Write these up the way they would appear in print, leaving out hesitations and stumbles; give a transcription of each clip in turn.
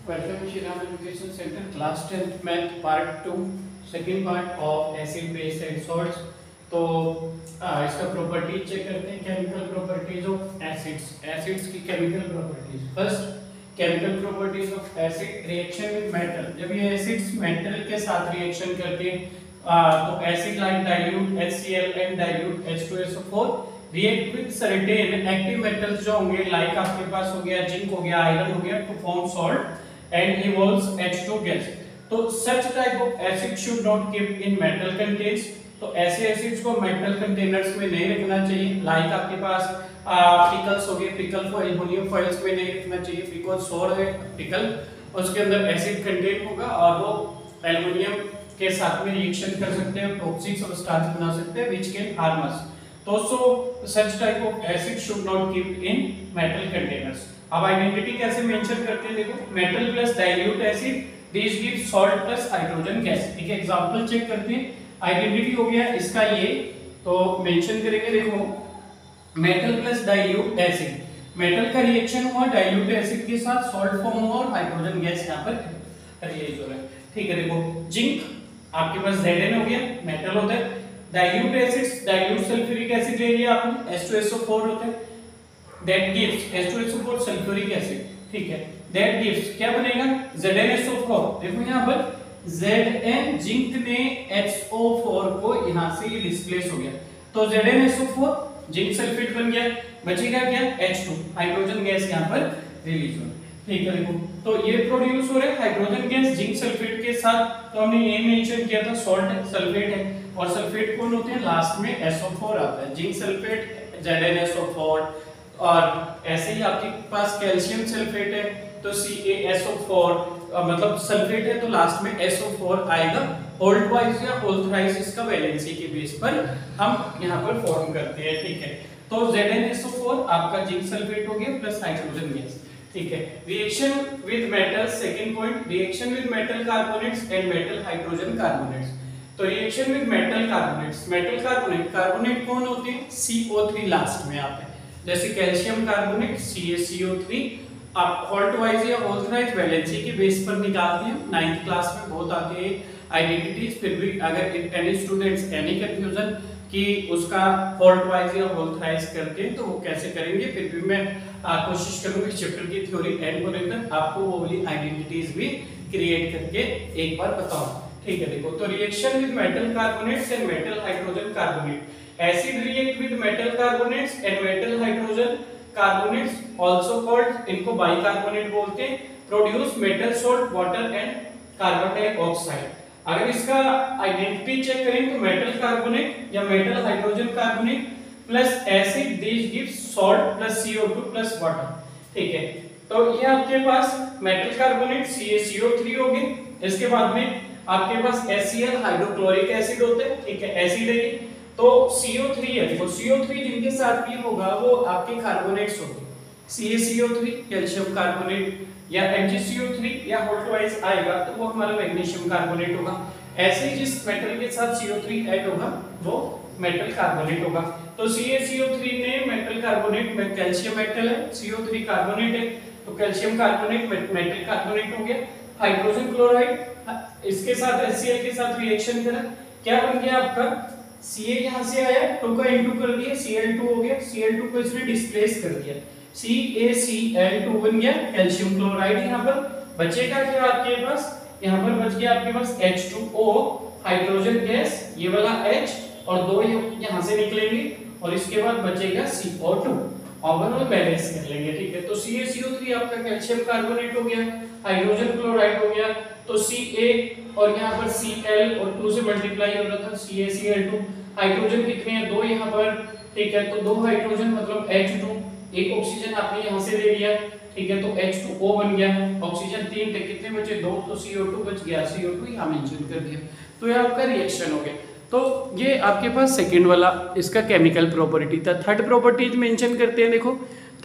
Welcome Shriram Education Center, class 10th math part 2, second part of acid base and salts. तो इसका properties check करते हैं, chemical properties of acids, acids की chemical properties. First chemical properties of acid, reaction with metal. जब ये acids metal के साथ reaction करते हैं तो acid like dilute HCl and dilute H2SO4 react with certain active metals जो होंगे, लाइक आपके पास हो गया जिंक, हो गया आयरन, हो गया, to form salt and evolves H2 gas। तो such type of acid should not keep in metal containers। तो ऐसे एसिड्स को मेटल कंटेनर्स में नहीं रखना चाहिए, लाइक आपके पास पिकल्स हो गए, पिकल को एल्युमिनियम फॉइल्स में नहीं रखना चाहिए, बिकॉज़ सोर है पिकल, उसके अंदर एसिड कंटेंट होगा और वो एल्युमिनियम के साथ में रिएक्शन कर सकते हैं, टॉक्सिक सब्सटेंस बना सकते हैं व्हिच कैन हार्म अस। तो such type of acid should not keep in metal containers। अब आइडेंटिटी कैसे मेंशन करते हैं, देखो, metal plus dilute acid this gives salt plus hydrogen gas. एक एग्जांपल चेक करते हैं, आइडेंटिटी हो गया इसका ये, तो मेंशन करेंगे, देखो metal plus dilute acid, metal का रिएक्शन हुआ डाइल्यूट एसिड के साथ, सॉल्ट फॉर्म हुआ और हाइड्रोजन गैस यहां पर रिलीज हो रहा है। ठीक है, देखो जिंक आपके पास Zn हो गया, मेटल होता है, dilute acids, dilute sulphuric acid ले लिया आपने, H2SO4 होता है, that gives H2SO4 sulphuric acid. ठीक है, that gives क्या बनेगा, ZnSO4। देखो यहाँ पर Zn, जिंक ने HO4 को यहाँ से डिस्प्लेस हो गया, तो ZnSO4 जिंक सल्फेट बन गया, बचेगा क्या, H2, हाइड्रोजन गैस यहाँ पर रिलीज हो। ठीक है, देखो तो ये प्रोड्यूस हो रहा है हाइड्रोजन गैस जिंक सल्फेट के साथ। तो हमने ये मेंशन किया था सॉल्ट सल्फेट है, और सल्फेट कौन होते हैं, लास्ट में SO4 आता है, जिंक सल्फेट ZnSO4। और ऐसे ही आपके पास कैल्शियम सल्फेट है तो CaSO4, मतलब सल्फेट है तो लास्ट में SO4 आएगा। होल्ड वाइज या होल थ्राइस इसका वैलेंसी के बेस पर हम यहाँ पर फॉर्म करते हैं। ठीक है, तो ZnSO4 आपका जिंक सल्फेट हो गया प्लस हाइड्रोजन गैस। ठीक है, reaction with metal, second point, reaction with metal carbonates and metal hydrogen carbonates. तो reaction with metal carbonates, metal carbonate, carbonate कौन होते हैं, CO3 लास्ट में आते हैं, जैसे कैल्शियम कार्बोनेट CaCO3। आप होल्ट वाइज या होल थ्राइस वैलेंसी के बेस पर निकालते हैं, 9th क्लास में बहुत आते हैं आइडेंटिटीज। फिर भी अगर एनी स्टूडेंट्स एनी कंफ्यूजन कि उसका होल्ट वाइज या होल थ्राइस करते हैं तो वो कैसे करेंगे, फिर भी मैं कोशिश करूंगा चैप्टर की थ्योरी एंड होने तक आपको वो वाली आइडेंटिटीज भी क्रिएट करके एक बार बताऊं। ठीक है, देखो तो reaction with metal carbonates and metal hydrogen carbonate, acid react with metal carbonates and metal hydrogen carbonates also called, इनको bicarbonate बोलते हैं, produce metal salt water and carbon dioxide। अगर इसका आइडेंटिटी चेक करें तो मेटल कार्बोनेट या metal hydrogen carbonate plus acid this gives salt plus CO2 plus water. ठीक है, तो ये आपके पास मेटल कार्बोनेट CaCO3 हो गए, इसके बाद में आपके पास HCl हाइड्रोक्लोरिक एसिड होता है। ठीक है, एसिड है, तो CO3 है, देखो CO3 जिनके साथ भी होगा वो आपके कार्बोनेट्स होंगे, CaCO3 कैल्शियम कार्बोनेट, या MgCO3 या होल्ट वाइज आएगा तो वो हमारा मैग्नीशियम कार्बोनेट होगा। ऐसे ही जिस मेटल के साथ CO3 ऐड होगा वो मेटल कार्बोनेट होगा। तो CaCO3 ने मेटल कार्बोनेट में, कैल्शियम मेटल है, CO3 कार्बोनेट है, तो कैल्शियम कार्बोनेट मेटल कार्बोनेट हो गया। हाइड्रोजन क्लोराइड इसके साथ HCl के साथ रिएक्शन करा, क्या बन गया आपका, Ca यहां से आया, 2 का इनटू कर दिया, Cl2 हो गया, Cl2 को इसने डिस्प्लेस कर दिया, CaCl2 बन गया कैल्शियम क्लोराइड। यहां पर बचेगा क्या आपके पास, यहां पर बच गया आपके पास H2O हाइड्रोजन गैस, ये वाला H और 2 यहां से निकलेंगे और इसके बाद बचेगा CO2, ओवरऑल बैलेंस कर लेंगे। ठीक है, तो CaCO3 आपका कैल्शियम कार्बोनेट हो गया, हाइड्रोजन क्लोराइड हो गया, तो Ca और यहाँ पर Cl और 2 से मल्टीप्लाई हो रहा था CaCl2, हाइड्रोजन कितने हैं, 2 यहाँ पर। ठीक है, तो 2 हाइड्रोजन मतलब H2, एक ऑक्सीजन आपने यहाँ से ले लिया। ठीक है, तो H2O बन गया, ऑक्सीजन 3 थे, कितने बचे, 2, तो CO2 बच गया, CO2 यहाँ मेंशन कर दिया। तो ये आपका रिएक्शन हो गया। तो ये आपके पास सेकंड वाला इसका केमिकल प्रॉपर्टी था। थर्ड प्रॉपर्टीज मेंशन करते हैं, देखो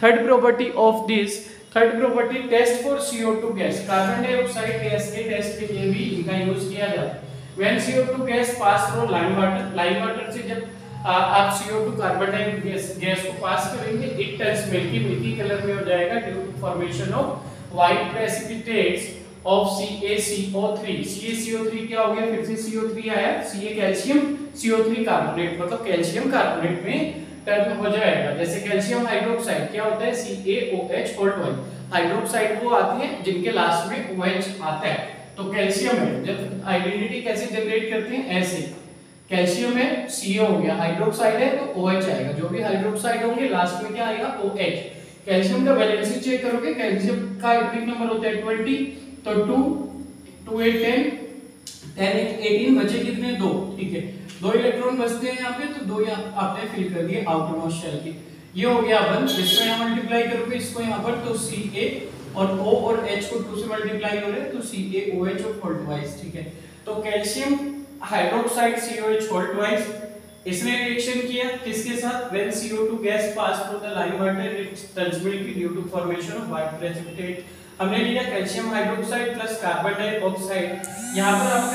third property of this, third property test for CO2 gas, carbon dioxide gas के टेस्ट के लिए भी इनका यूज किया जाता है। When CO2 gas pass through lime water, lime water से जब आप CO2 कार्बन डाइऑक्साइड गैस को पास करेंगे, it turns milky, milky colour में हो जाएगा due to formation of white precipitates of CaCO3 CaCO3 क्या हो गया, फिर से CO3 आया, Ca कैल्शियम, CO3 कार्बोनेट, मतलब कैल्शियम कार्बोनेट में टर्न हो जाएगा। जैसे कैल्शियम हाइड्रोक्साइड क्या होता है, CaOH और 12 हाइड्रोक्साइड वो आती है जिनके लास्ट में OH आता है। तो कैल्शियम है, जब आइडेंटिटी कैसे जनरेट करते हैं, ऐसे कैल्शियम है, Ca हो गया, हाइड्रोक्साइड है तो OH आएगा, जो भी हाइड्रोक्साइड होंगे लास्ट में क्या आएगा, OH। कैल्शियम का वैलेंसी चेक करोगे, कैल्शियम का एटॉमिक नंबर होता है 20, तो 2 2 8 10 10 18 बचे कितने, 2, ठीक है, 2 इलेक्ट्रॉन बचते हैं यहाँ पे, तो 2 यहाँ आपने फिल कर दिए आउटर मोस्ट शेल की। ये हो गया अपन, इसको यहाँ मल्टीप्लाई करोगे, इसको यहाँ पर, तो Ca और O और H को 2 से मल्टीप्लाई हो रहे हैं, तो CaOH और फोल्ड वाइज, ठीक है। तो calcium hydroxide COH fold wise, इसने रिएक्शन किया किसके साथ, when CO2 gas passed through the lime water it turns milky due to formation of white precipitate। हमने लिया calcium hydroxide plus carbon dioxide, यहाँ पर आपका